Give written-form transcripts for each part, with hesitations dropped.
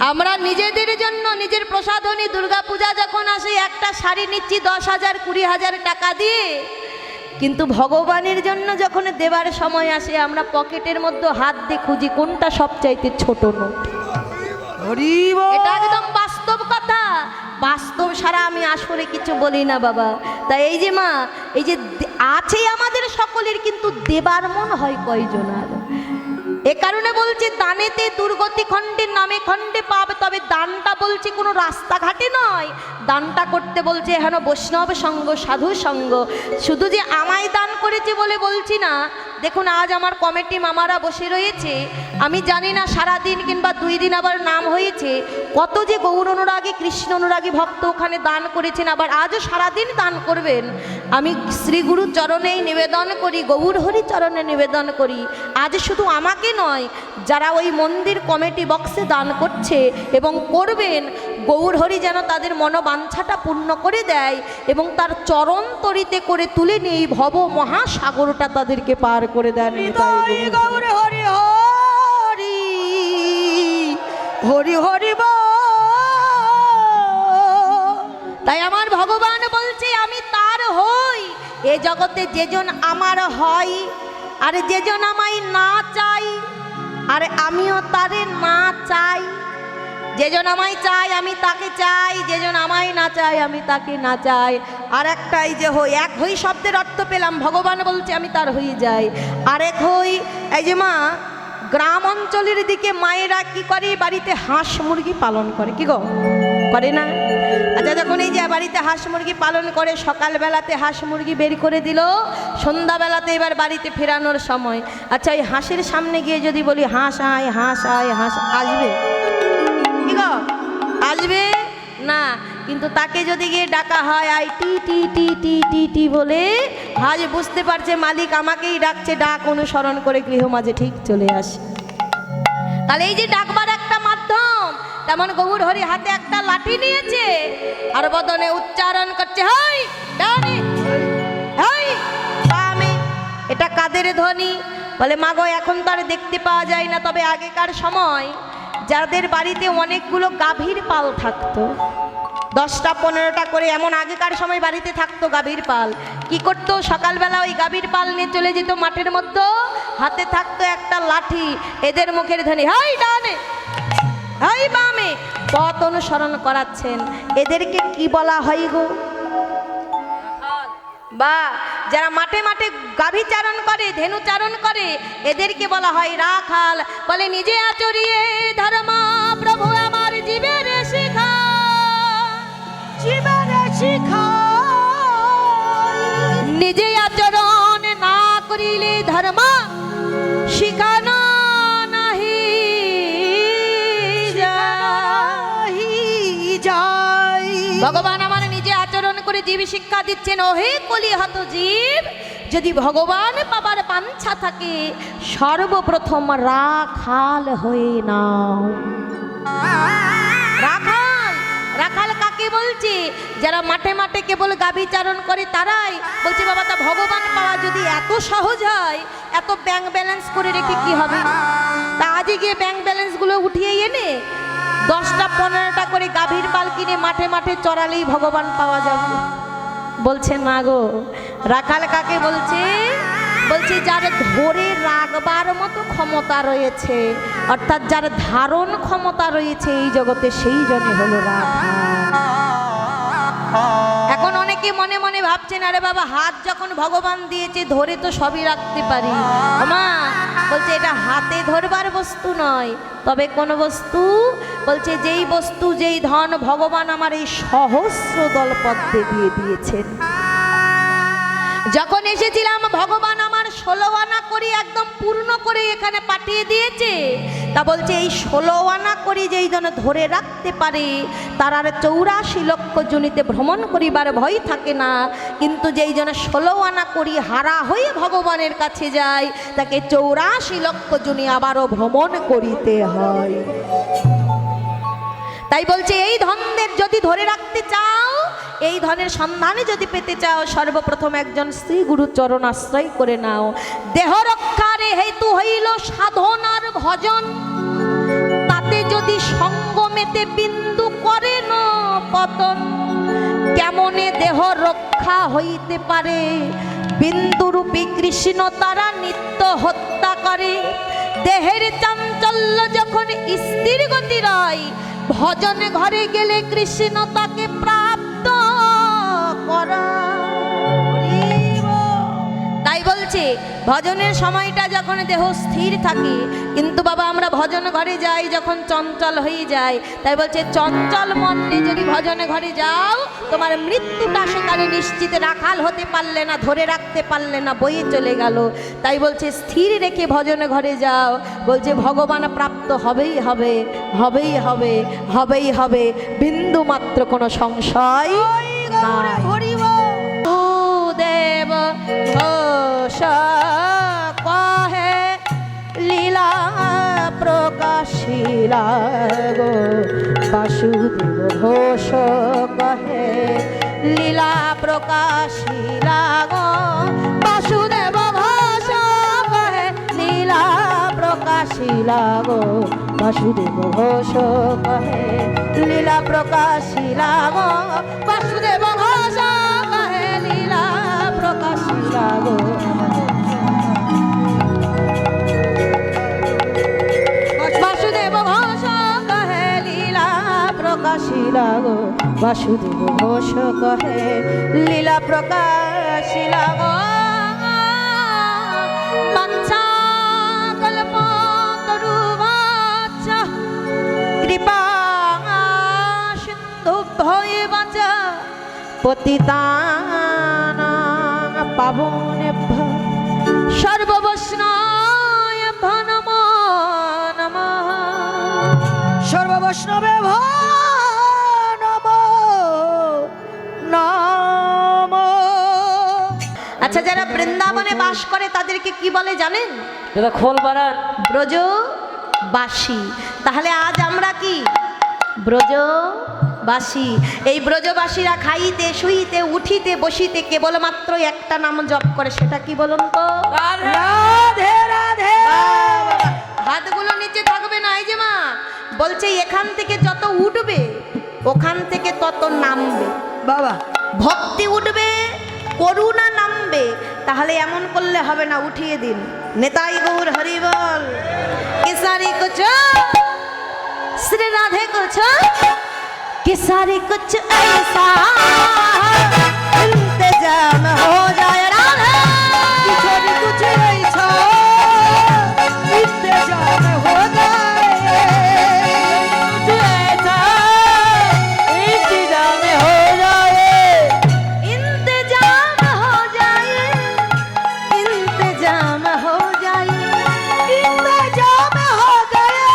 আমরা নিজেদের জন্য নিজের প্রসাধনী দুর্গা পূজা যখন আসে একটা শাড়ি নিচ্ছি 10,000 20,000 টাকা দিয়ে, কিন্তু ভগবানের জন্য যখন দেবার সময় আসে আমরা পকেটের মধ্যে হাত দিয়ে খুঁজি কোনটা সবচাইতে ছোট নোট। এটা একদম বাস্তব কথা, বাস্তব সারা আমি আসলে কিছু বলি না বাবা। তাই এই যে মা, এই যে আছে আমাদের সকলের, কিন্তু দেবার মন হয় কয়জনার। এ কারণে বলছে দানেতে দুর্গতি খণ্ডে নামে খণ্ডে পাবে, তবে দানটা বলছে কোনো রাস্তাঘাটে নয়, দানটা করতে বলছে হেন বৈষ্ণব সঙ্গ সাধু সঙ্গ। শুধু যে আমায় দান করেছে বলে বলছি না। দেখুন আজ আমার কমিটি মামারা বসে রয়েছে, আমি জানি না সারাদিন কিংবা 2 দিন আবার নাম হয়েছে কত যে গৌর অনুরাগী কৃষ্ণ অনুরাগী ভক্ত ওখানে দান করেছেন, আবার আজও সারাদিন দান করবেন। আমি শ্রী গুরু চরণেই নিবেদন করি, গৌর হরি চরণে নিবেদন করি, আজ শুধু আমাকে নয়, যারা ওই মন্দির কমিটি বক্সে দান করছে এবং করবেন, গৌর হরি যেন তাদের মনোবাঞ্ছাটা পূর্ণ করে দেয় এবং তার চরণ তরিতে করে তুলে নিয়ে ভব মহাসাগরটা তাদেরকে পার করে দেন। গৌর হরি হরি হরি হরি তাই আমার ভগবান বলছে আমি তার হই। এ জগতে যেজন আমার হয়, আর যেজন আমায় না চাই, আর আমিও তারে না চাই। যেজন আমায় চাই আমি তাকে চাই, যেজন আমায় না চাই আমি তাকে না চাই। আর একটাই যে হই, এক হই শব্দের অর্থ পেলাম, ভগবান বলছে আমি তার হয়ে যাই। আরেক হই, এই যে মা গ্রাম অঞ্চলের দিকে মায়েরা কি করে, বাড়িতে হাঁস মুরগি পালন করে, কি গো করে না? আচ্ছা যখন এই যে বাড়িতে হাঁস মুরগি পালন করে, সকালবেলাতে হাঁস মুরগি বের করে দিল, সন্ধ্যাবেলাতে এবার বাড়িতে ফেরানোর সময়, আচ্ছা ওই হাঁসের সামনে গিয়ে যদি বলি হাঁস আয় হাঁস আয়, হাঁস আসবে? কি গো আসবে না। কিন্তু তাকে যদি গিয়ে ডাকা হয় আই টি টি টি টি টি টি বলে, হাঁস বুঝতে পারছে মালিক আমাকেই ডাকছে, ডাক অনুসরণ করে গৃহ মাঝে ঠিক চলে আসে। তাহলে এই যে ডাকবার একটা মাধ্যম, তেমন গৌর হরি হাতে একটা লাঠি নিয়েছে আর বদনে উচ্চারণ করছে হাই ডানে হাই বামে। এটা কাদের ধ্বনি? বলে মাগো এখন তো আর দেখতে পাওয়া যায় না, তবে আগেকার সময় যাদের বাড়িতে অনেকগুলো গাভীর পাল থাকতো, 10টা 15টা করে এমন আগেকার সময় বাড়িতে থাকতো গাভীর পাল, কি করতো সকালবেলা ওই গাভীর পাল নিয়ে চলে যেত মাঠের মধ্যে, হাতে থাকতো একটা লাঠি, এদের মুখের ধ্বনি হাই ডানে হাই বামে, পথ অনুসরণ করাচ্ছেন। এদেরকে কি বলা হয় গো? বা যারা মাঠে মাঠে গাভী চারণ করে, ধেনু চারণ করে, এদেরকে বলা হয় রাখাল। বলে নিজে আচরিয়ে ধর্ম প্রভু আমার জীবের শিখা, জীবন শিখা, নিজে আচরণ না করিলে ধর্ম শিখানো নাহি যায়। ভগবান আমার নিজে আচরণ করে জীব শিক্ষা দিচ্ছেন। ওহে কলিহত জীব, যদি ভগবান পাবার পাঞ্ছা থাকে, সর্বপ্রথম রাখাল হয়ে নাও। রাখাল, রাখাল কাকে বলছে? যারা মাঠে মাঠে কেবল গাভী চারণ করে তারাই। বলছে বাবা তা ভগবান পাওয়া যদি এত সহজ হয়, এত ব্যাংক ব্যালেন্স করে রেখে কি হবে? তা আজই গিয়ে ব্যাংক ব্যালেন্সগুলো উঠিয়ে এনে 10টা 15টা করে গাভীর পাল কিনে মাঠে মাঠে চড়ালেই ভগবান পাওয়া যাবে। বলছে না গো, রাখাল কাকে বলছে? বলছে যার ধরে রাখবার মতো ক্ষমতা রয়েছে, অর্থাৎ যার ধারণ ক্ষমতা রয়েছে এই জগতে, সেই জন্য হলো রাখাল। এখন অনেকে মনে মনে ভাবছেন আরে বাবা হাত যখন ভগবান দিয়েছে ধরে তো সবই রাখতে পারি। মা বলছে এটা হাতে ধরবার বস্তু নয়, তবে কোন বস্তু? বলছে যেই বস্তু যেই ধন ভগবান আমার এই সহস্র দলপদ্মে দিয়ে দিয়েছেন। যখন এসেছিলাম ভগবান আমার 16 আনা করে একদম পূর্ণ করে এখানে পাঠিয়ে দিয়েছে। তা বলছে এই 16 আনা করে যেই জন ধরে রাখতে পারে তার আর 84 লক্ষ জনিতে ভ্রমণ করিবার ভয় থাকে না। কিন্তু যেই জন 16 আনা করি হারা হয়ে ভগবানের কাছে যায়, তাকে 84 লক্ষ জনি আবারও ভ্রমণ করিতে হয়। তাই বলছে এই ধনদের যদি ধরে রাখতে চাও, এই ধনের সন্ধানে যদি পেতে চাও, সর্বপ্রথম একজন শ্রী গুরু চরণ আশ্রয় করে নাও। দেহ রক্ষারে হেতু হইল সাধনার ভজন, তাতে যদি সঙ্গমে হইতে বিন্দু করে না পতন, কেমনে দেহ রক্ষা হইতে পারে? বিন্দুরূপী কৃষ্ণ তারা নিত্য হত্যা করে। দেহের চাঞ্চল্য যখন স্থির গতি রয়, ভজনে ঘরে গেলে কৃষ্ণ তাকে প্রাপ্ত করা। তাই বলছে ভজনের সময়টা যখন দেহ স্থির থাকে, কিন্তু বাবা আমরা ভজন ঘরে যাই যখন চঞ্চল হয়ে যায়। তাই বলছে চঞ্চল মন নিয়ে যদি ভজনে ঘরে যাও, তোমার মৃত্যুটা সেখানে নিশ্চিত। রাখাল হতে পারলে না, ধরে রাখতে পারলে না, বয়ে চলে গেল। তাই বলছে স্থির রেখে ভজনে ঘরে যাও। বলছে ভগবান প্রাপ্ত হবেই হবে, হবেই হবে, হবেই হবে, বিন্দু মাত্র কোনো সংশয় নাই। দেব ঘোষ কহে লীলা প্রকাশিলা গো, বাসুদেব ঘোষ কহে লীলা প্রকাশিলা গো, বাসুদেব ঘোষ কহে লীলা প্রকাশিলা গো, বাসুদেব ঘোষ কহে লীলা প্রকাশিলা গো, বাসুদেব ঘোষ কহে লীলা প্রকাশিলা গো। বাসুদেব ঘোষ কহে লীলা প্রকাশিলা গো, বাসুদেব ঘোষ কহে লীলা প্রকাশিলা গো। বাঞ্ছা কল্পতরুবাচ্চ কৃপা সিন্ধুভ্যো বাচা পতিতানাং পাবনেভ্যো সর্ববৈষ্ণবেভ্যো নমো নমঃ। সর্ববৈষ্ণবে নমো নমো। আচ্ছা, যারা বৃন্দাবনে বাস করে তাদেরকে কি বলে জানেন? এটা খোল বানান ব্রজবাসী। তাহলে আজ আমরা কি ব্রজবাসী। এই ব্রজবাসীরা খাইতে শুইতে উঠিতে বসিতে কেবলমাত্র একটা নাম জপ করে, সেটা কি বলুন তো? রাধে রাধে। হাতগুলো নিচে থাকবে না। এই যে মা বলছে এখান থেকে যত উঠবে ওখান থেকে তত নামবে। বাবা ভক্তি উঠবে, করুণা নামবে। তাহলে এমন করলে হবে না, উঠিয়ে দিন। নেতাই গৌর হরি বল। কেসারি কুছ শ্রী রাধে কুছ, কেসারি কুছ ऐसा इंतजाम हो जाए राधे। किशोरी कुछ ऐसा इंतजाम हो जाए, इंतजाम हो जाए, इंतजाम हो जाए, इंतजाम हो जाए, इंतजाम हो गए,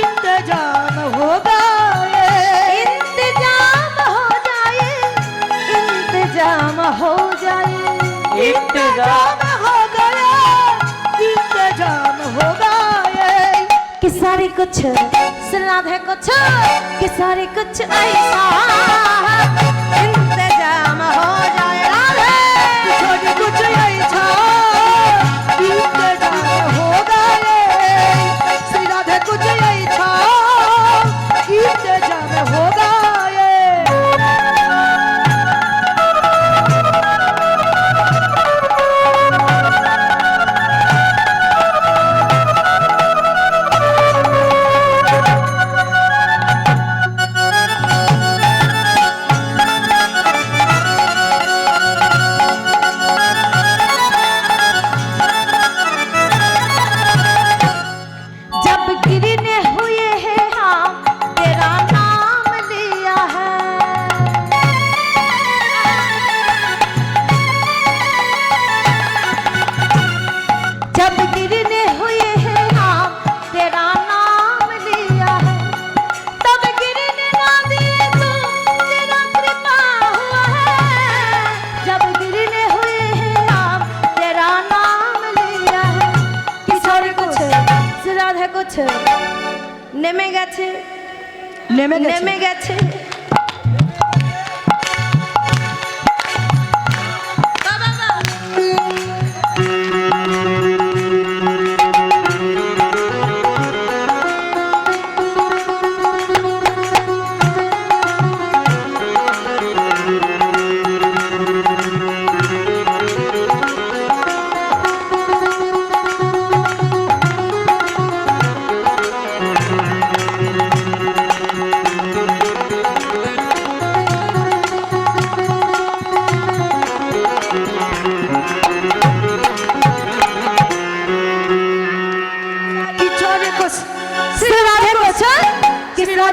इंतजाम हो गए, इंतजाम हो जाए, इंतजाम हो जाए। इंतजाम हो गए, इंतजाम हो गए। कि सारे कुछ राधे कुछ, कि सारे कुछ ऐसा इंतजाम हो जाए राधे। किशोरी कुछ ऐसा इंतजाम हो गए, श्री राधे कुछ ऐसा इंतजाम हो गए। जब गिरने हुए हैं हम तेरा नाम लिया है, जब गिरने हुए हैं हम तेरा नाम लिया है, तब गिरने ना दिए तू, तेरा कृपा हुआ है। जब गिरने हुए हैं हम तेरा नाम लिया है। किशोर कुछ রাধে কুछ নেমে গেছে, নেমে গেছে। বাবা বাবা।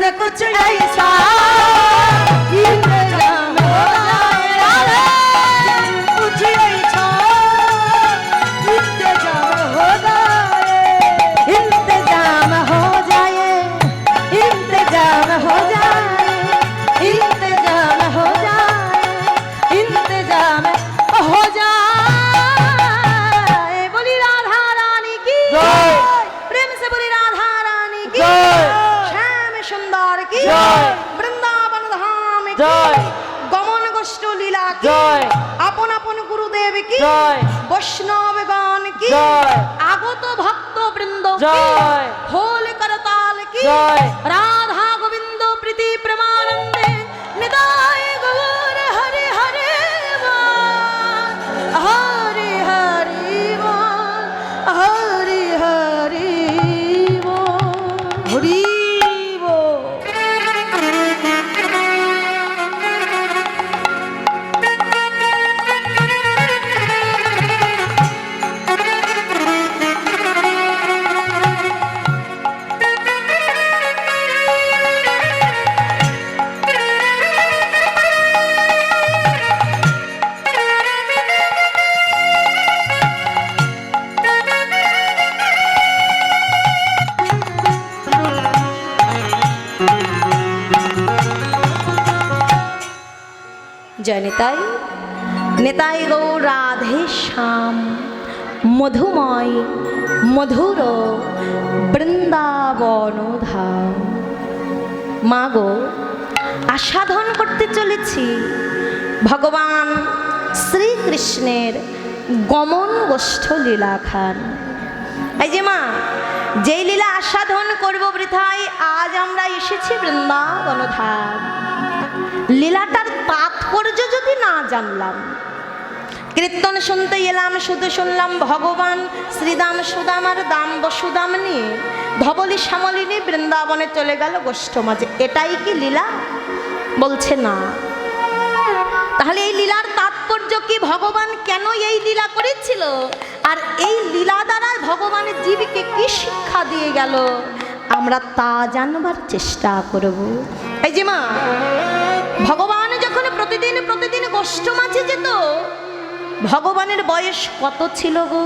अरे कुछ ऐसा इंतजाम हो जाए, अरे कुछ ऐसा इंतजाम हो जाए, इंतजाम हो जाए, इंतजाम हो जाए, इंतजाम हो जाए, इंतजाम हो जाए। बोली राधा रानी की जय। प्रेम से बोली राधा रानी की जय। श्याम सुंदर की जय। वृंदावन धाम की जय। गमन गोष्ठ लीला की जय। আপন আপন গুরুদেব কি जय। বৈষ্ণবগণ কি जय। আগত ভক্ত বৃন্দ কি जय। হোল করতাল কি जय। রাধা গোবিন্দ প্রীতি প্রেমানন্দে নিতাই গৌর হরে হরে বল, হরে হরে বল, হরে হরে বল, হরি বল। জয় নিতাই, নিতাই গৌর রাধে শ্যাম মধুময় মধুর বৃন্দাবন ধাম। মা গো, আস্বাদন করতে চলেছি ভগবান শ্রীকৃষ্ণের গমন গোষ্ঠ লীলাখান। এই যে মা, যেই লীলা আস্বাদন করব বৃথায় আজ আমরা এসেছি বৃন্দাবন ধাম। লীলাটার তাৎপর্য যদি না জানলাম, কীর্তন শুনতে এলাম, শুধু শুনলাম ভগবান শ্রীদাম সুদাম আর দাম বসুদাম নিয়ে ধবলি শ্যামলিনী বৃন্দাবনে চলে গেল গোষ্ঠ মাঝে, এটাই কি লীলা? বলছে না। তাহলে এই লীলার তাৎপর্য কি? ভগবান কেন এই লীলা করেছিল, আর এই লীলা দ্বারা ভগবানের জীবকে কি শিক্ষা দিয়ে গেল, আমরা তা জানবার চেষ্টা করব। এই যে মা, ভগবান যখন প্রতিদিন প্রতিদিন গোষ্ঠ মাঝে যেত, ভগবানের বয়স কত ছিল গো?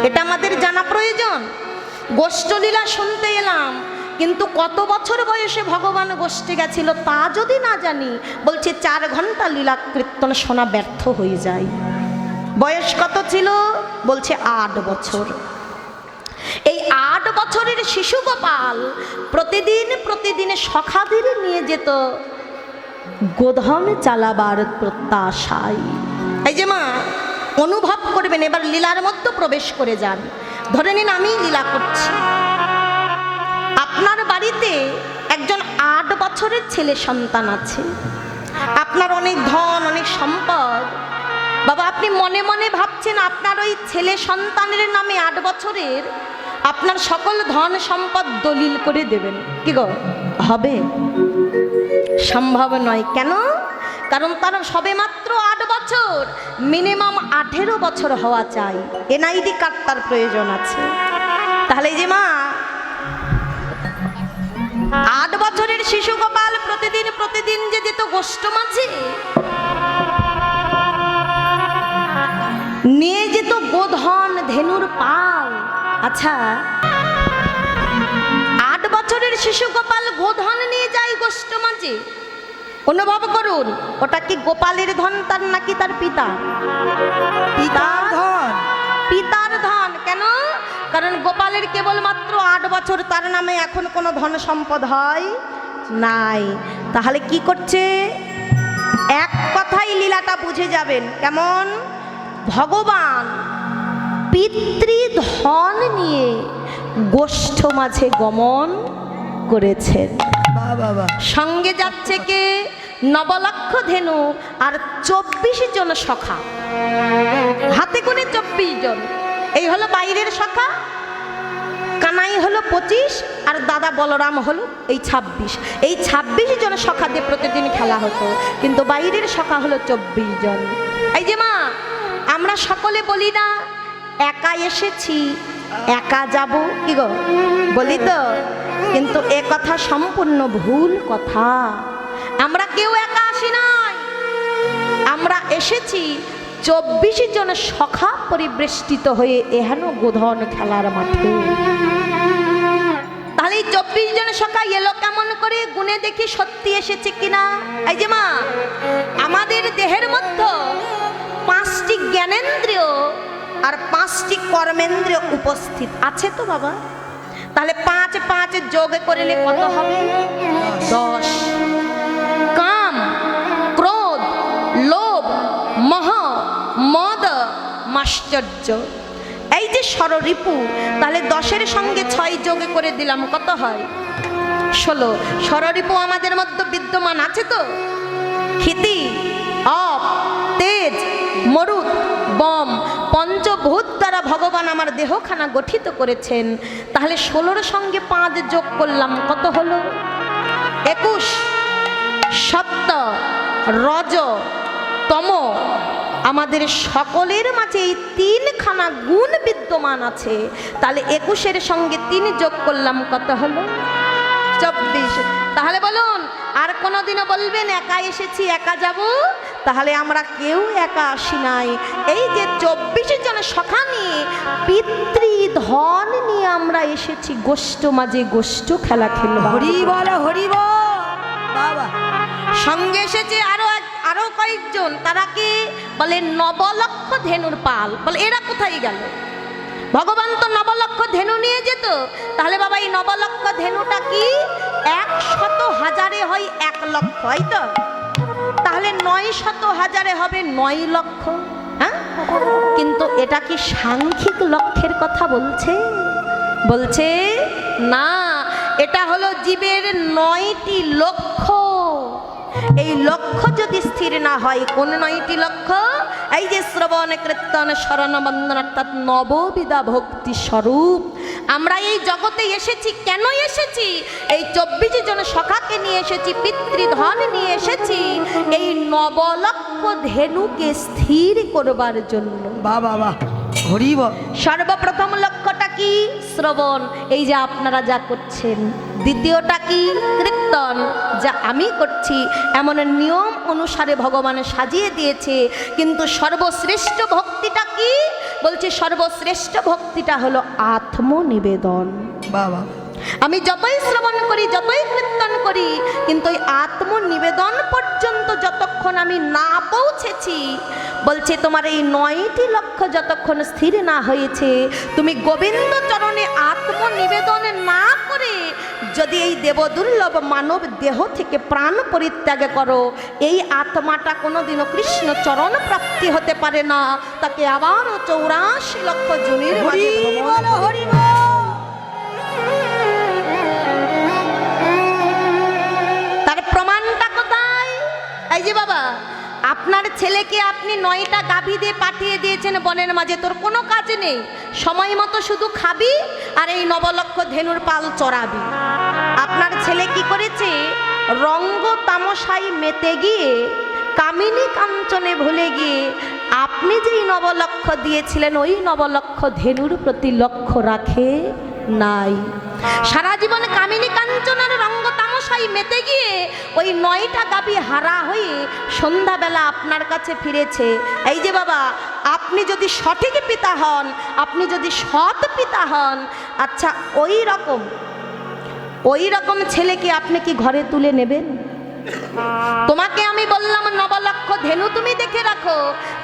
এটা আমাদের জানা প্রয়োজন। গোষ্ঠ লীলা শুনতে এলাম, কিন্তু কত বছর বয়সে ভগবান গোষ্ঠে গেছিল তা যদি না জানি, বলছে 4 ঘন্টা লীলা কীর্তন শোনা ব্যর্থ হয়ে যায়। বয়স কত ছিল? বলছে 8 বছর। এই 8 বছরের শিশু গোপাল প্রতিদিন প্রতিদিন সখাদের নিয়ে যেত গোধন চালাবার প্রত্যাশায়। এই যে মা, অনুভব করবেন, এবার লীলার মধ্যে প্রবেশ করে যান। ধরে নিন আমি লীলা করছি, আপনার বাড়িতে একজন 8 বছরের ছেলে সন্তান আছে, আপনার অনেক ধন অনেক সম্পদ। বাবা, আপনি মনে মনে ভাবছেন আপনার ওই ছেলে সন্তানের নামে 8 বছরের আপনার সকল ধন সম্পদ দলিল করে দেবেন, কি গো হবে? সম্ভব নয়। কেন? কারণ তার সবে মাত্র 8 বছর, মিনিমাম 18 বছর হওয়া চাই, এনআইডি কার্ড তার প্রয়োজন আছে। তাহলে যে মা, 8 বছরের শিশু গোপাল প্রতিদিন প্রতিদিন যে যেত গোষ্ঠ মাঝে, নিয়ে যেত গোধন ধেনুর পাল। আচ্ছা, 8 বছরের শিশু গোপাল গোধন নিয়ে যায় গোষ্ঠ মাঝে, অনুভব করুন, ওটা কি গোপালের ধন তার নাকি তার পিতা? পিতার ধন। পিতার ধন। কেন? কারণ গোপালের কেবলমাত্র 8 বছর, তার নামে এখন কোনো ধন সম্পদ হয় নাই। তাহলে কি করছে? এক কথাই লীলাটা বুঝে যাবেন কেমন। ভগবান পিতৃধন নিয়ে গোষ্ঠ মাঝে গমন করেছেন। বাবা, সঙ্গে যাচ্ছে কে? 9 লক্ষ ধেনু আর 24 জন সখা, হাতে গুনে 24 জন। এই হলো বাইরের সখা, কানাই হলো 25 আর দাদা বলরাম হলো এই 26। এই 26 জন সখা দিয়ে প্রতিদিন খেলা হতো, কিন্তু বাইরের সখা হলো 24 জন। এই যে মা, আমরা সকলে বলি না একা এসেছি একা যাব কি গো বলি তো, কিন্তু এ কথা সম্পূর্ণ ভুল কথা। আমরা কেউ একা আসি নাই, আমরা এসেছি 24 জন সখা পরিবেষ্টিত হয়ে এহেন গোধন খেলার মাঠে। তাহলে এই 24 জন সখা এলো কেমন করে, গুনে দেখি সত্যি এসেছে কিনা। এই যে মা, আমাদের দেহের মধ্যে 5টি জ্ঞানেন্দ্রিয় আর 5টি কর্মেন্দ্রিয় উপস্থিত আছে তো বাবা। তাহলে 5 5 যোগ করলে কত হবে? 10। কাম, ক্রোধ, লোভ, মোহ, মদ, মাশ্চর্য, এই যে ষড়রিপু, তাহলে 10-এর সঙ্গে 6 যোগ করে দিলাম, কত হয়? 16। ষড়রিপু আমাদের মধ্যে বিদ্যমান আছে তো। ক্ষিতি, অপ, তেজ, মরুত, বম, পঞ্চভূত দ্বারা ভগবান আমার দেহখানা গঠিত করেছেন। তাহলে 16-র সঙ্গে 5 যোগ করলাম, কত হলো? 21। সত্য, রজ, তম, আমাদের সকলের মাঝে এই 3খানা গুণ বিদ্যমান আছে। তাহলে 21-এর সঙ্গে 3 যোগ করলাম, কত হলো? 24। তাহলে বলুন, আর কোনোদিনও বলবেন একা এসেছি একা যাব? তাহলে আমরা কেউ একা আসি নাই। এই যে 24 জন সখা নিয়ে, পিতৃধন নিয়ে আমরা এসেছি গোষ্ঠ মাঝে গোষ্ঠ খেলা খেলব। হরি বল হরি বল বাবা। সঙ্গে এসেছে আরো কয়েকজন, তারা কি বলে? নবলক্ষ ধেনুর পাল। বলে এরা কোথায় গেল? ভগবান তো নবলক্ষ ধেনু নিয়ে যেত। তাহলে বাবা এই নবলক্ষ ধেনুটা কি 100,000-এ হয় 1 লক্ষ, হয় তো? তাহলে 900,000-এ হবে 9 লক্ষ। হ্যাঁ, কিন্তু এটা কি সাংখ্যিক লক্ষ্যের কথা বলছে? বলছে না, এটা হলো জীবের 9টি লক্ষ্য। এই লক্ষ্য যদি স্থির না হয়, কোন 9টি লক্ষ্য? এই যে শ্রবণ, কীর্তন, শরণ, বন্দন, অর্থাৎ নববিধা ভক্তি স্বরূপ। আমরা এই জগতে এসেছি, কেন এসেছি? এই 24 জন সখাকে নিয়ে এসেছি, পিতৃধন নিয়ে এসেছি, এই নবলক্ষ ধেনুকে স্থির করবার জন্য। বাবা বাবা হরি বল। সর্বপ্রথম লক্ষ্যটা কি? শ্রবণ, এই যে আপনারা যা করছেন। দ্বিতীয়টা কি? কীর্তন, যা আমি করছি। এমন নিয়ম অনুসারে ভগবান সাজিয়ে দিয়েছে। কিন্তু সর্বশ্রেষ্ঠ ভক্তিটা কি? বলছে সর্বশ্রেষ্ঠ ভক্তিটা হলো আত্মনিবেদন। বাবা, আমি যতই শ্রবণ করি, যতই কীর্তন করি, কিন্তু ওই আত্মনিবেদন পর্যন্ত যতক্ষণ আমি না পৌঁছেছি, বলছে তোমার এই 9টি লক্ষ্য যতক্ষণ স্থির না হয়েছে, তুমি গোবিন্দ চরণে আত্মনিবেদন না করে যদি এই দেবদুর্লভ মানব দেহ থেকে প্রাণ পরিত্যাগ করো, এই আত্মাটা কোনোদিনও কৃষ্ণ চরণ প্রাপ্তি হতে পারে না। তাকে আবারও 84 লক্ষ জনের মাঝে ভ্রমণ। হরি বল। তার প্রমাণটা কোথায়? এই যে বাবা, আপনার ছেলেকে আপনি 9টা গাভী দিয়ে পাঠিয়ে দিয়েছেন বনের মাঝে, তোর কোনো কাজ নেই, সময় মতো শুধু খাবি আর এই নবলক্ষ ধেনুর পাল চড়াবি। আপনার ছেলে কি করেছে? রঙ্গ তামসায় মেতে গিয়ে, কামিনী কাঞ্চনে ভুলে গিয়ে আপনি যেই নবলক্ষ দিয়েছিলেন ওই নবলক্ষ ধেনুর প্রতি লক্ষ্য রাখে নাই। সারা জীবন কামিনী কাঞ্চনার রঙ্গ তামসায় মেতে গিয়ে ওই 9টা গাভী হারা হয়ে সন্ধ্যাবেলা আপনার কাছে ফিরেছে। এই যে বাবা, আপনি যদি সঠিক পিতা হন, আপনি যদি সৎ পিতা হন, আচ্ছা ওই রকম ছেলেকে আপনি কি ঘরে তুলে নেবেন? তোমাকে আমি বললাম নবলক্ষ ধেনু তুমি দেখে রাখো,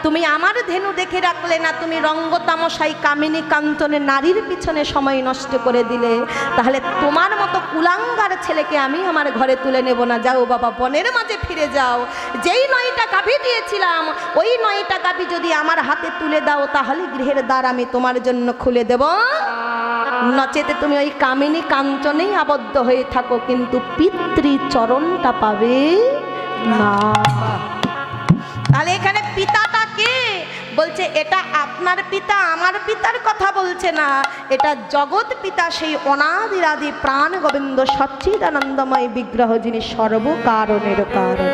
তুমি আমার ধেনু দেখে রাখলে না, তুমি রঙ্গ তামসাই কামিনী কাঞ্চনে নারীর পিছনে সময় নষ্ট করে দিলে। তাহলে তোমার মতো কুলাঙ্গার ছেলেকে আমি আমার ঘরে তুলে নেব না। যাও বাবা, বনের মাঝে ফিরে যাও। যেই 9টা গাভী দিয়েছিলাম ওই 9টা গাভী যদি আমার হাতে তুলে দাও, তাহলে গৃহের দ্বার আমি তোমার জন্য খুলে দেব। নচেতে তুমি ওই কামিনী কাঞ্চনেই আবদ্ধ হয়ে থাকো, কিন্তু পিতৃচরণটা পাবে না। তাহলে এখানে পিতাটা কে? বলছে এটা আপনার পিতা, আমার পিতার কথা বলছে না, এটা জগৎ পিতা, সেই অনাদিরাদি প্রাণ গোবিন্দ সচ্চিদানন্দময় বিগ্রহ, যিনি সর্বকারণের কারণ।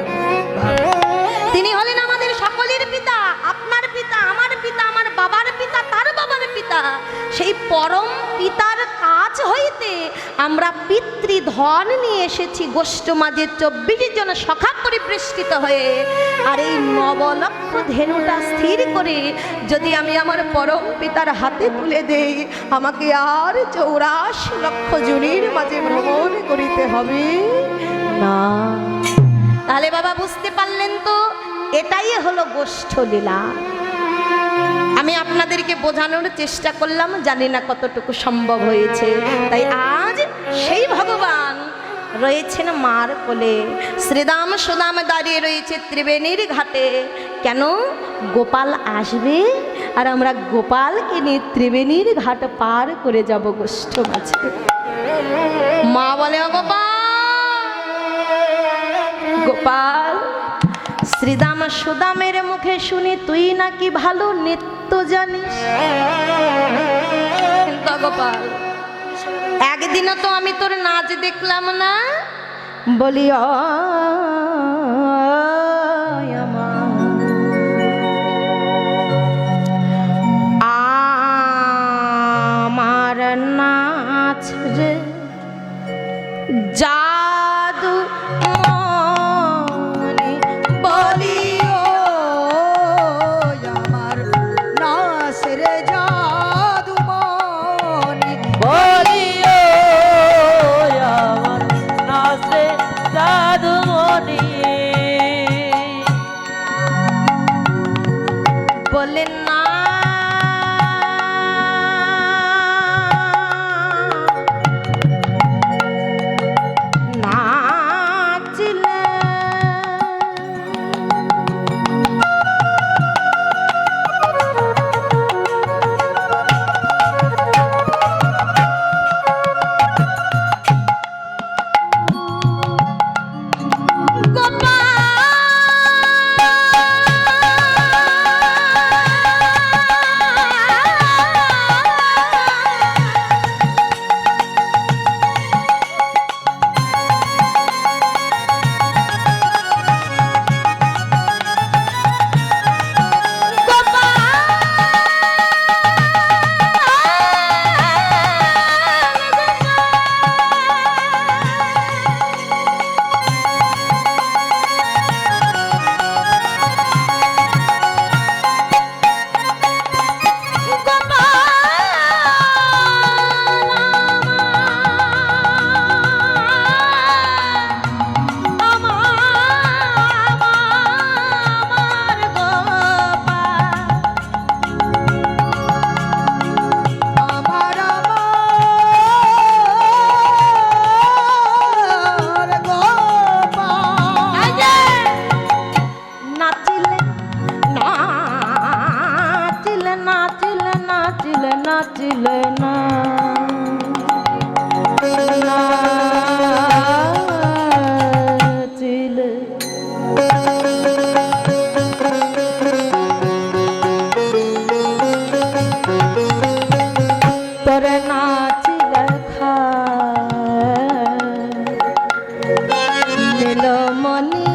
তিনি হলেন আমাদের সকলের পিতা, আপনার পিতা, আমার পিতা, আমার বাবার পিতা, তার বাবার পিতা। সেই পরম পিতার কাছ হইতে আমরা পিতৃধন নিয়ে এসেছি গোষ্ঠ মাঝে 24 জন সখা পরিবেষ্টিত হয়ে। আর এই নবলক্ষ ধেনুটা স্থির করে যদি আমি আমার পরম পিতার হাতে তুলে দেই, আমাকে আর 84 লক্ষ জনের মাঝে ভ্রমণ করিতে হবে না। তাহলে বাবা বুঝতে পারলেন তো, এটাই হলো গোষ্ঠ লীলা। আমি আপনাদেরকে বোঝানোর চেষ্টা করলাম, জানি না কতটুকু সম্ভব হয়েছে। তাই আজ সেই ভগবান রয়েছেন মার কোলে, শ্রীদাম সুদাম দাঁড়িয়ে রয়েছে ত্রিবেণীর ঘাটে। কেন? গোপাল আসবে আর আমরা গোপালকে নিয়ে ত্রিবেণীর ঘাট পার করে যাব গোষ্ঠ মাঝে। মা বলে, ও গোপাল, গোপাল, শ্রীদাম সুদামের মুখে শুনি তুই নাকি ভালো নৃত্য জানিস। কিন্তু গোপাল, একদিনও তো আমি তোর নাচ দেখলাম না। বলি, আমার নাচ রে জাদু মনে, বলি আমার নাচের জাদু মনে, বলিও আমার নাচে জাদুমণি। বলেন না নাচিলে নাচিলে না নাচিলে তোরে নাচিলে নীলমণি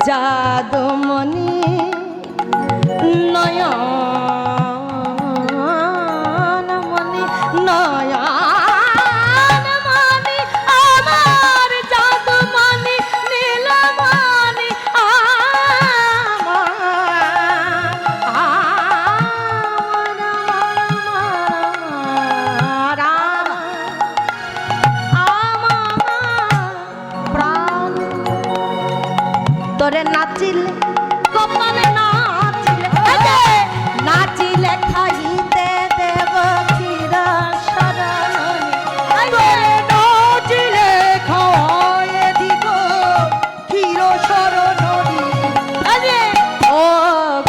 জাদুমণি নয়নমণি নয়নমণি আমার জাদুমণি নীলমণি প্রাণ তোরে নাচিলে গোপালে নাচিলে নাচিলে খাইতে দেব ক্ষীর সরণি নাচিলে খাওয়ায় দিব ক্ষীর সরণি। ও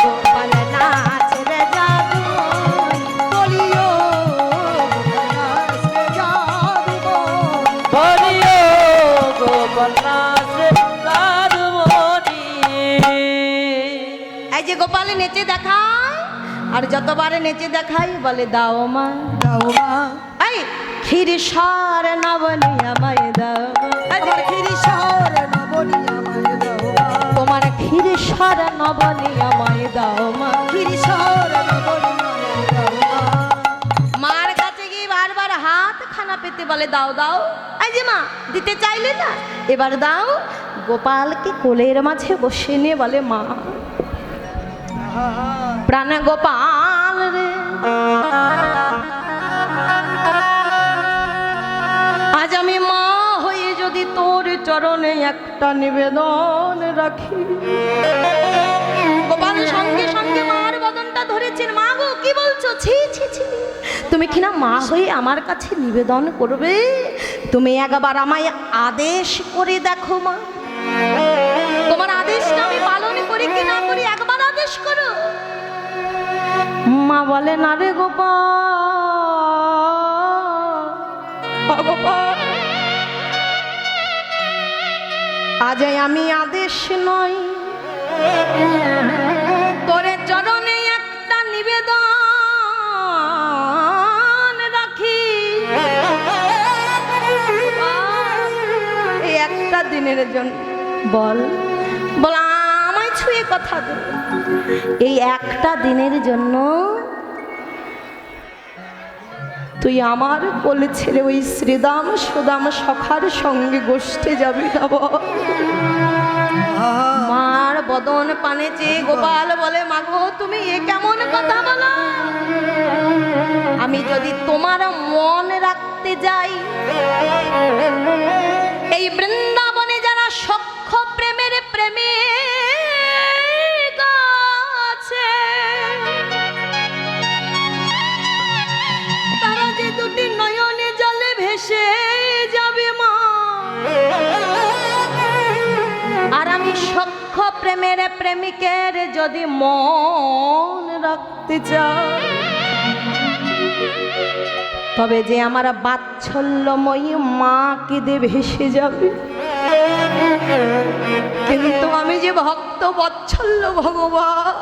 গোপাল নাচ রে জাদু বলিও নাচে জাদু বলিও গোপাল নাচে জাদুমণি। এই যে গোপালে নেচে দেখায়, আর যতবারে নেচে দেখাই বলে দাও মা দাও মা এই ক্ষীর সর নবনী আমায় দাও আমার ক্ষীর সরণি আমায় দাও মা তোমার ক্ষীর সর নবনী আমায় দাও মা ক্ষীর সরণি আমায় দাও মা বলে দাও দাও, এই যে মা দিতে চাইলে না, এবার দাও। গোপালকে কোলের মাঝে বসে নিয়ে বলে মা, প্রাণ গোপাল রে, আজ আমি মা হয়ে যদি তোর চরণে একটা নিবেদন রাখি। গোপাল সঙ্গে সঙ্গে মার বদনটা ধরেছেন। মা গো কি বলছো? ছি ছি ছি, তুমি কিনা মা হয়ে আমার কাছে নিবেদন করবে? তুমি একবার আমায় আদেশ করে দেখো মা, তোমার আদেশটা আমি পালন করি কি না করি, একবার আদেশ করো। মা বলে না রে গোপাল, আজ আমি আদেশ নয়, তোরে চরণে একটা নিবেদন রাখি। এই একটা দিনের জন্য বল বল, আমায় ছুঁয়ে কথা দে, এই একটা দিনের জন্য তুই আমার কোলে ছেড়ে ওই শ্রীদাম সুদাম সখার সঙ্গে গোষ্ঠে যাবি না বল? মার বদন পানে চেয়ে গোপাল বলে মাগো তুমি এ কেমন কথা বলো? আমি যদি তোমার মন রাখতে যাই, এই বৃন্দাবনে যারা সখ্য প্রেমের প্রেমিক আছে, তারা যে দুটি নয়নে জলে ভেসে যাবে মা। আর আমি সখ্য প্রেমের প্রেমিকের যদি মন রাখতে চাই, তবে যে আমার বাৎসল্যময়ী মা কেঁদে ভেসে যাবে। কিন্তু আমি যে ভক্ত বৎসল্য ভগবান,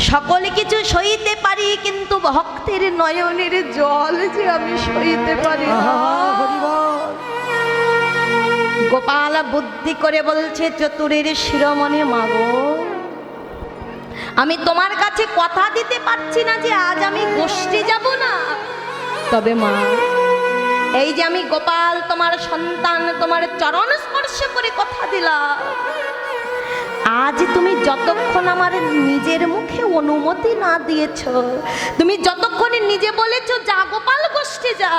সকল কিছু সইতে পারি, কিন্তু ভক্তের নয়নের জল যে আমি সইতে পারি না। গোপাল বুদ্ধি করে বলছে চতুরের শিরোমণি মাগো, আমি তোমার কাছে কথা দিতে পারছি না যে আজ আমি গোষ্ঠী যাব না, তবে মা এই যে আমি গোপাল তোমার সন্তান, তোমার চরণ স্পর্শ করে কথা দিলাম, আজ তুমি যতক্ষণ আমার নিজের মুখে অনুমতি না দিয়েছ, তুমি যতক্ষণে নিজে বলেছ যা গোপাল গোষ্ঠে যা,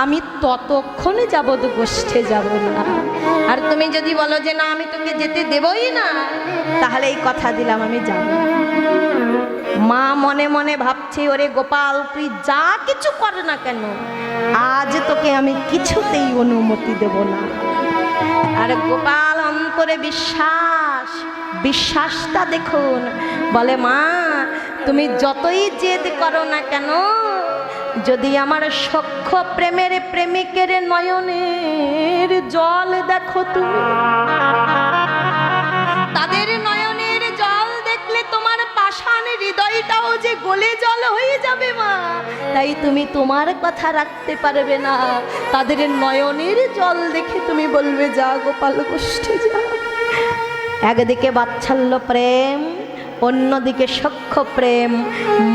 আমি ততক্ষণে যাবত গোষ্ঠে যাব না। আর তুমি যদি বলো যে না আমি তোকে যেতে দেবই না, তাহলে এই কথা দিলাম আমি যাব। মা মনে মনে ভাবছে ওরে গোপাল তুই যা কিছু কর না কেন, আজ তোকে আমি কিছুতেই অনুমতি দেব না। আর গোপাল অন্তরে বিশ্বাসটা দেখুন, বলে মা তুমি যতই জেদ করো না কেন, যদি আমার সখ্য প্রেমের প্রেমিকের নয়নের জল দেখো তুমি, তাদের নয়নের জল দেখলে তোমার পাষাণ হৃদয়টাও যে গলে জল হয়ে যাবে মা, তাই তুমি তোমার কথা রাখতে পারবে না। তাদের নয়নের জল দেখে তুমি বলবে যা গোপাল গোষ্ঠে যা। একদিকে বাৎসল্য প্রেম, অন্যদিকে সখ্য প্রেম,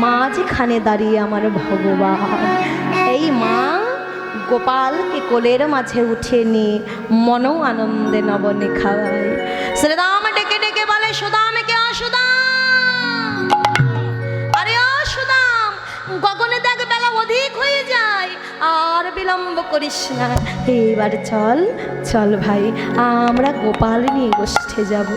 মাঝখানে দাঁড়িয়ে আমার ভগবান। এই মা গোপালকে কোলের মাঝে উঠে নিয়ে মন আনন্দে নবনে খাওয়ায়। শ্রীদাম ডেকে ডেকে বলে সুদামকে সুদাম, আরে ও সুদাম, গগনে দেখ বেলা অধিক হয়ে যায়, আর বিলম্ব করিস না, এবার চল চল ভাই আমরা গোপাল নিয়ে গোষ্ঠে যাব।